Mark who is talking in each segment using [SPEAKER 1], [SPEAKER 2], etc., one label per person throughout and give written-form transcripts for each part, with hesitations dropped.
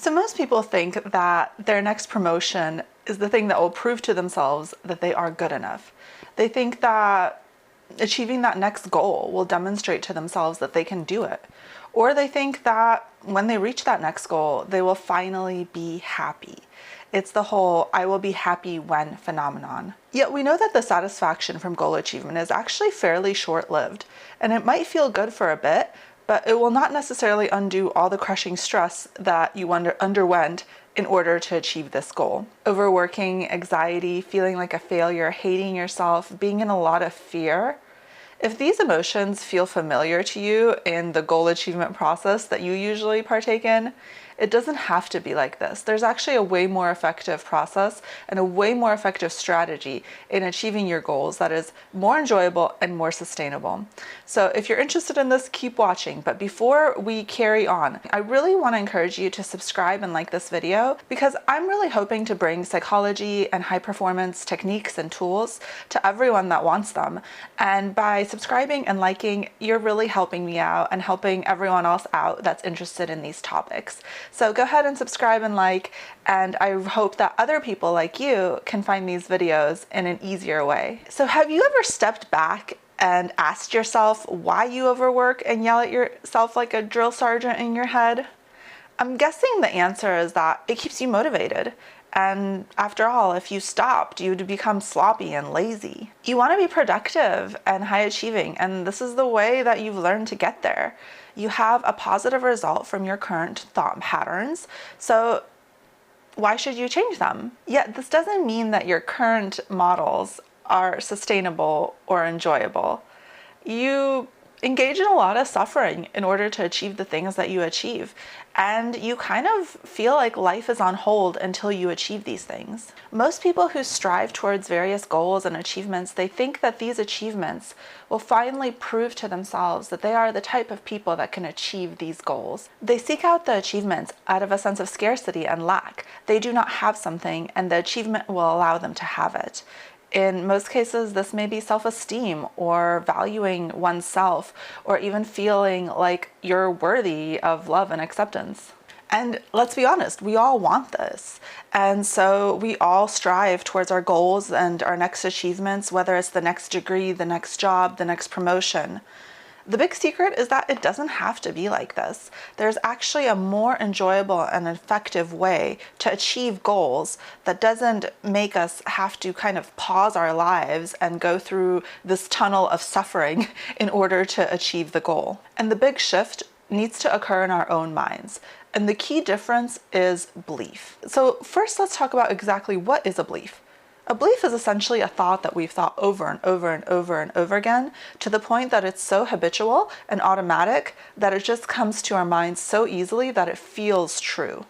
[SPEAKER 1] So most people think that their next promotion is the thing that will prove to themselves that they are good enough. They think that achieving that next goal will demonstrate to themselves that they can do it. Or they think that when they reach that next goal, they will finally be happy. It's the whole "I will be happy when" phenomenon. Yet we know that the satisfaction from goal achievement is actually fairly short-lived, and it might feel good for a bit, but it will not necessarily undo all the crushing stress that you underwent in order to achieve this goal. Overworking, anxiety, feeling like a failure, hating yourself, being in a lot of fear. If these emotions feel familiar to you in the goal achievement process that you usually partake in, it doesn't have to be like this. There's actually a way more effective process and a way more effective strategy in achieving your goals that is more enjoyable and more sustainable. So if you're interested in this, keep watching. But before we carry on, I really want to encourage you to subscribe and like this video, because I'm really hoping to bring psychology and high performance techniques and tools to everyone that wants them. And by subscribing and liking, you're really helping me out and helping everyone else out that's interested in these topics. So go ahead and subscribe and like, and I hope that other people like you can find these videos in an easier way. So have you ever stepped back and asked yourself why you overwork and yell at yourself like a drill sergeant in your head? I'm guessing the answer is that it keeps you motivated. And after all, if you stopped, you would become sloppy and lazy. You want to be productive and high achieving, and this is the way that you've learned to get there. You have a positive result from your current thought patterns, so why should you change them? Yet this doesn't mean that your current models are sustainable or enjoyable. You engage in a lot of suffering in order to achieve the things that you achieve. And you kind of feel like life is on hold until you achieve these things. Most people who strive towards various goals and achievements, they think that these achievements will finally prove to themselves that they are the type of people that can achieve these goals. They seek out the achievements out of a sense of scarcity and lack. They do not have something, and the achievement will allow them to have it. In most cases, this may be self-esteem or valuing oneself, or even feeling like you're worthy of love and acceptance. And let's be honest, we all want this. And so we all strive towards our goals and our next achievements, whether it's the next degree, the next job, the next promotion. The big secret is that it doesn't have to be like this. There's actually a more enjoyable and effective way to achieve goals that doesn't make us have to kind of pause our lives and go through this tunnel of suffering in order to achieve the goal. And the big shift needs to occur in our own minds. And the key difference is belief. So first, let's talk about exactly what is a belief. A belief is essentially a thought that we've thought over and over and over and over again, to the point that it's so habitual and automatic that it just comes to our minds so easily that it feels true.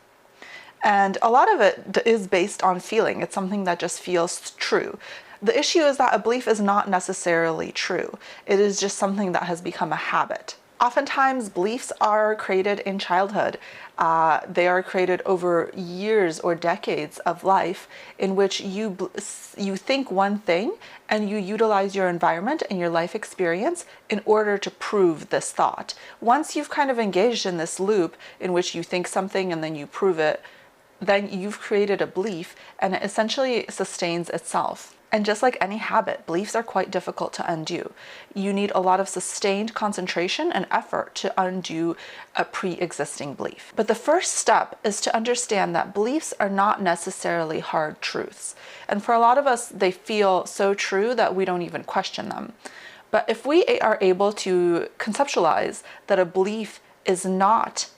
[SPEAKER 1] And a lot of it is based on feeling. It's something that just feels true. The issue is that a belief is not necessarily true. It is just something that has become a habit. Oftentimes, beliefs are created in childhood. They are created over years or decades of life in which you think one thing and you utilize your environment and your life experience in order to prove this thought. Once you've kind of engaged in this loop in which you think something and then you prove it, then you've created a belief, and it essentially sustains itself. And just like any habit, beliefs are quite difficult to undo. You need a lot of sustained concentration and effort to undo a pre-existing belief. But the first step is to understand that beliefs are not necessarily hard truths. And for a lot of us, they feel so true that we don't even question them. But if we are able to conceptualize that a belief is not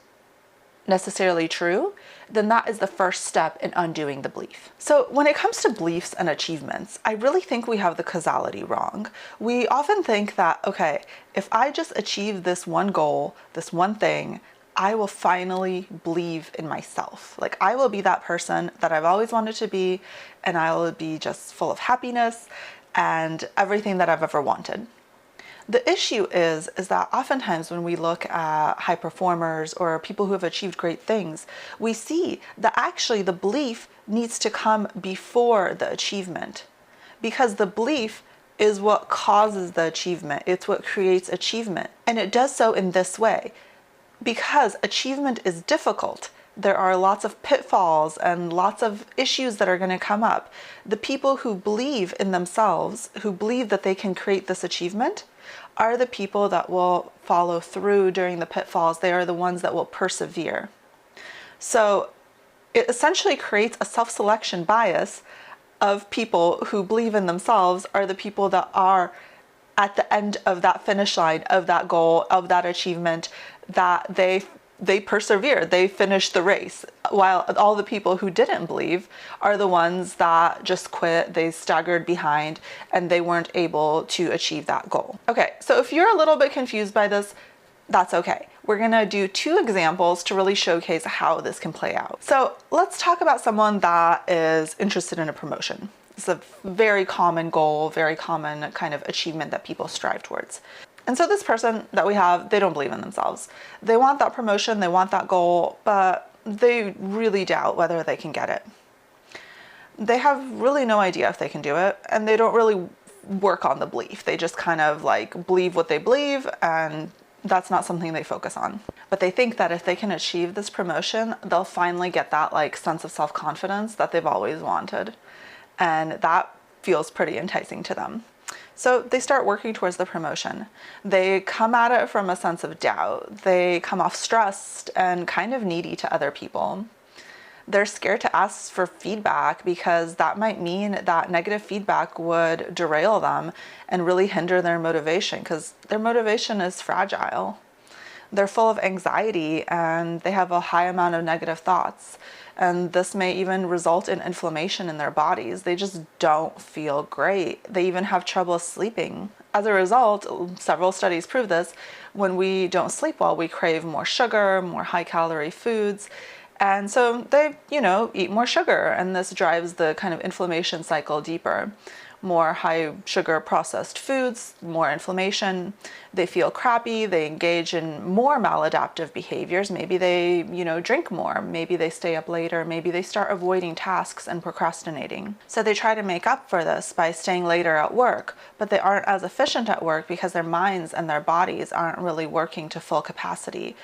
[SPEAKER 1] necessarily true, then that is the first step in undoing the belief. So when it comes to beliefs and achievements, I really think we have the causality wrong. We often think that, okay, if I just achieve this one goal, this one thing, I will finally believe in myself. Like, I will be that person that I've always wanted to be, and I will be just full of happiness and everything that I've ever wanted. The issue is that oftentimes when we look at high performers or people who have achieved great things, we see that actually the belief needs to come before the achievement, because the belief is what causes the achievement. It's what creates achievement. And it does so in this way. Because achievement is difficult, There are lots of pitfalls and lots of issues that are going to come up. The people who believe in themselves, who believe that they can create this achievement, are the people that will follow through during the pitfalls. They are the ones that will persevere. So it essentially creates a self-selection bias of people who believe in themselves are the people that are at the end of that finish line, of that goal, of that achievement, that they persevere, they finish the race, while all the people who didn't believe are the ones that just quit, they staggered behind, and they weren't able to achieve that goal. Okay, so if you're a little bit confused by this, that's okay. We're gonna do 2 examples to really showcase how this can play out. So let's talk about someone that is interested in a promotion. It's a very common goal, very common kind of achievement that people strive towards. And so this person that we have, they don't believe in themselves. They want that promotion, they want that goal, but they really doubt whether they can get it. They have really no idea if they can do it, and they don't really work on the belief. They just kind of like believe what they believe, and that's not something they focus on. But they think that if they can achieve this promotion, they'll finally get that like sense of self-confidence that they've always wanted. And that feels pretty enticing to them. So they start working towards the promotion. They come at it from a sense of doubt. They come off stressed and kind of needy to other people. They're scared to ask for feedback because that might mean that negative feedback would derail them and really hinder their motivation, because their motivation is fragile. They're full of anxiety and they have a high amount of negative thoughts. And this may even result in inflammation in their bodies. They just don't feel great. They even have trouble sleeping. As a result, several studies prove this, when we don't sleep well, we crave more sugar, more high-calorie foods. And so they, eat more sugar, and this drives the kind of inflammation cycle deeper. More high sugar processed foods, more inflammation. They feel crappy, they engage in more maladaptive behaviors. Maybe they, drink more, maybe they stay up later, maybe they start avoiding tasks and procrastinating. So they try to make up for this by staying later at work, but they aren't as efficient at work because their minds and their bodies aren't really working to full capacity.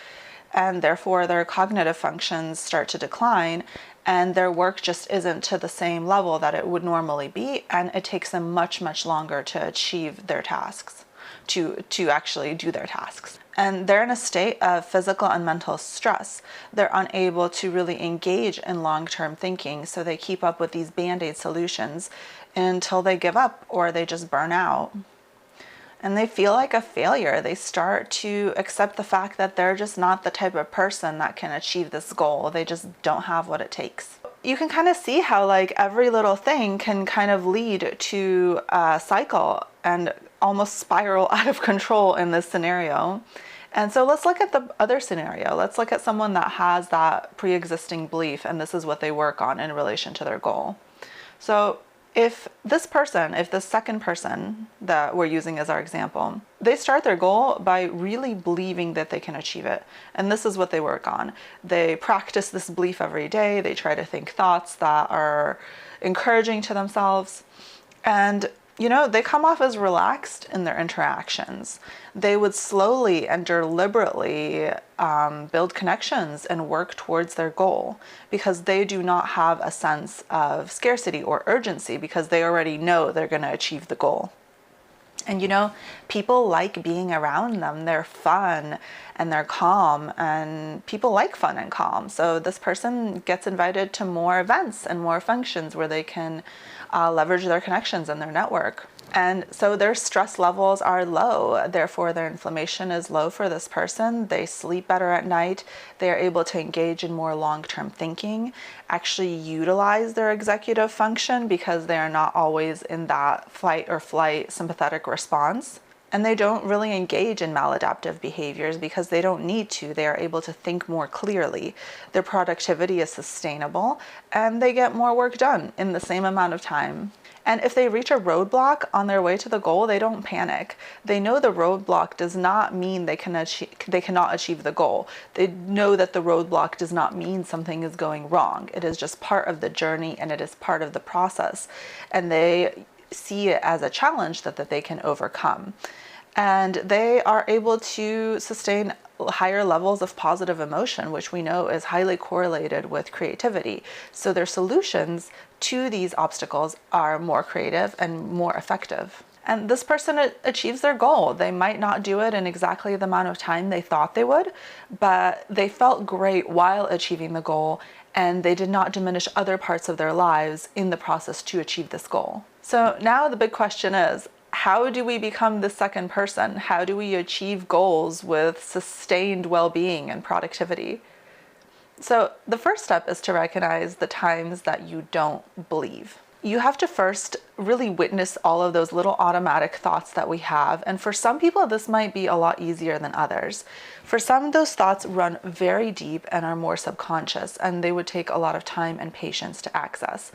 [SPEAKER 1] And therefore their cognitive functions start to decline, and their work just isn't to the same level that it would normally be, and it takes them much, much longer to achieve their tasks, to actually do their tasks. And they're in a state of physical and mental stress. They're unable to really engage in long-term thinking, so they keep up with these band-aid solutions until they give up or they just burn out. And they feel like a failure. They start to accept the fact that they're just not the type of person that can achieve this goal. They just don't have what it takes. You can kind of see how like every little thing can kind of lead to a cycle and almost spiral out of control in this scenario. And so let's look at the other scenario. Let's look at someone that has that pre-existing belief, and this is what they work on in relation to their goal. So if this second person that we're using as our example, they start their goal by really believing that they can achieve it. And this is what they work on. They practice this belief every day. They try to think thoughts that are encouraging to themselves. And they come off as relaxed in their interactions. They would slowly and deliberately build connections and work towards their goal because they do not have a sense of scarcity or urgency, because they already know they're going to achieve the goal. And people like being around them. They're fun and they're calm, and people like fun and calm. So this person gets invited to more events and more functions where they can leverage their connections and their network. And so their stress levels are low. Therefore, their inflammation is low for this person. They sleep better at night. They are able to engage in more long-term thinking, actually utilize their executive function because they are not always in that fight or flight sympathetic response. And they don't really engage in maladaptive behaviors because they don't need to. They are able to think more clearly. Their productivity is sustainable, and they get more work done in the same amount of time. And if they reach a roadblock on their way to the goal, they don't panic. They know the roadblock does not mean they cannot achieve the goal. They know that the roadblock does not mean something is going wrong. It is just part of the journey, and it is part of the process. And they see it as a challenge that they can overcome. And they are able to sustain higher levels of positive emotion, which we know is highly correlated with creativity. So their solutions to these obstacles are more creative and more effective. And this person achieves their goal. They might not do it in exactly the amount of time they thought they would, but they felt great while achieving the goal, and they did not diminish other parts of their lives in the process to achieve this goal. So now the big question is, how do we become the second person? How do we achieve goals with sustained well-being and productivity? So the first step is to recognize the times that you don't believe. You have to first really witness all of those little automatic thoughts that we have. And for some people, this might be a lot easier than others. For some, those thoughts run very deep and are more subconscious, and they would take a lot of time and patience to access.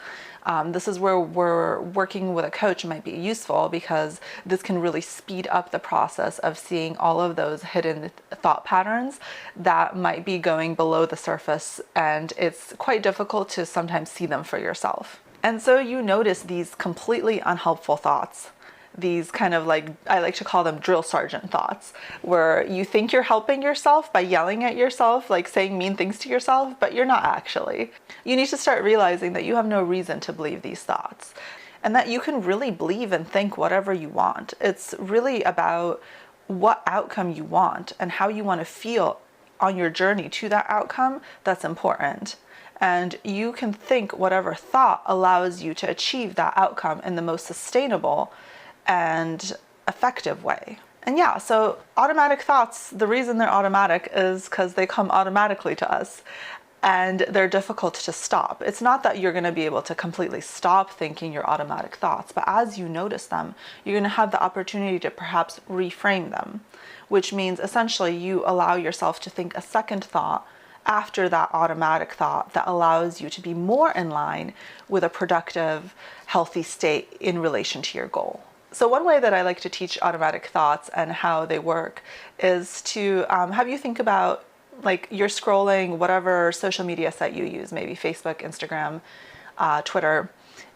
[SPEAKER 1] This is where working with a coach might be useful, because this can really speed up the process of seeing all of those hidden thought patterns that might be going below the surface, and it's quite difficult to sometimes see them for yourself. And so you notice these completely unhelpful thoughts, these kind of like, I like to call them drill sergeant thoughts, where you think you're helping yourself by yelling at yourself, like saying mean things to yourself, but you're not actually. You need to start realizing that you have no reason to believe these thoughts, and that you can really believe and think whatever you want. It's really about what outcome you want and how you want to feel on your journey to that outcome that's important. And you can think whatever thought allows you to achieve that outcome in the most sustainable and effective way. And yeah, so automatic thoughts, the reason they're automatic is because they come automatically to us, and they're difficult to stop. It's not that you're going to be able to completely stop thinking your automatic thoughts, but as you notice them, you're going to have the opportunity to perhaps reframe them, which means essentially you allow yourself to think a second thought after that automatic thought that allows you to be more in line with a productive, healthy state in relation to your goal. So one way that I like to teach automatic thoughts and how they work is to have you think about, like, you're scrolling whatever social media site you use, maybe Facebook, Instagram, Twitter.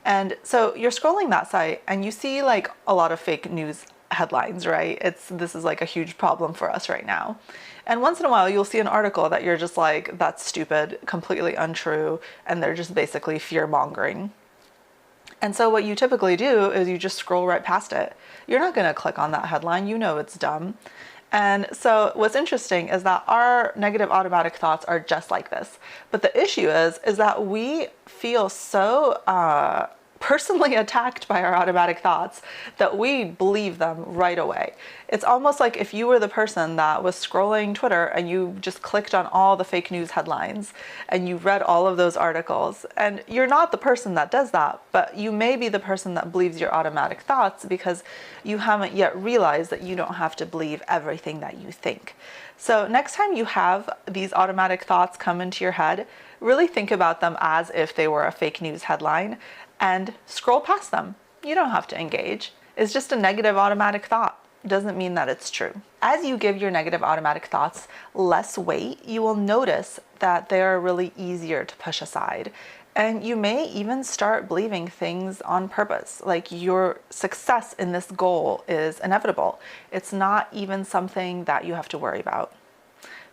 [SPEAKER 1] And so you're scrolling that site and you see like a lot of fake news headlines, right? This is like a huge problem for us right now. And once in a while, you'll see an article that you're just like, that's stupid, completely untrue, and they're just basically fear-mongering. And so what you typically do is you just scroll right past it. You're not going to click on that headline. You know it's dumb. And so what's interesting is that our negative automatic thoughts are just like this. But the issue is that we feel so personally attacked by our automatic thoughts that we believe them right away. It's almost like if you were the person that was scrolling Twitter and you just clicked on all the fake news headlines and you read all of those articles, and you're not the person that does that, but you may be the person that believes your automatic thoughts because you haven't yet realized that you don't have to believe everything that you think. So next time you have these automatic thoughts come into your head, really think about them as if they were a fake news headline and scroll past them. You don't have to engage. It's just a negative automatic thought. It doesn't mean that it's true. As you give your negative automatic thoughts less weight, you will notice that they are really easier to push aside. And you may even start believing things on purpose, like your success in this goal is inevitable. It's not even something that you have to worry about.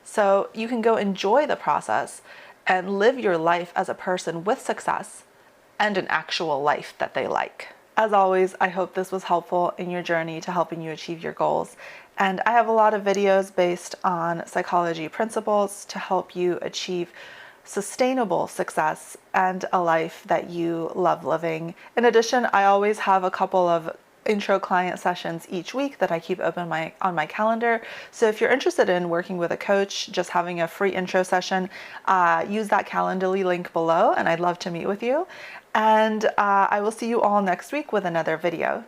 [SPEAKER 1] So you can go enjoy the process and live your life as a person with success and an actual life that they like. As always, I hope this was helpful in your journey to helping you achieve your goals. And I have a lot of videos based on psychology principles to help you achieve sustainable success and a life that you love living. In addition, I always have a couple of intro client sessions each week that I keep open on my calendar. So if you're interested in working with a coach, just having a free intro session, use that Calendly link below, and I'd love to meet with you. And I will see you all next week with another video.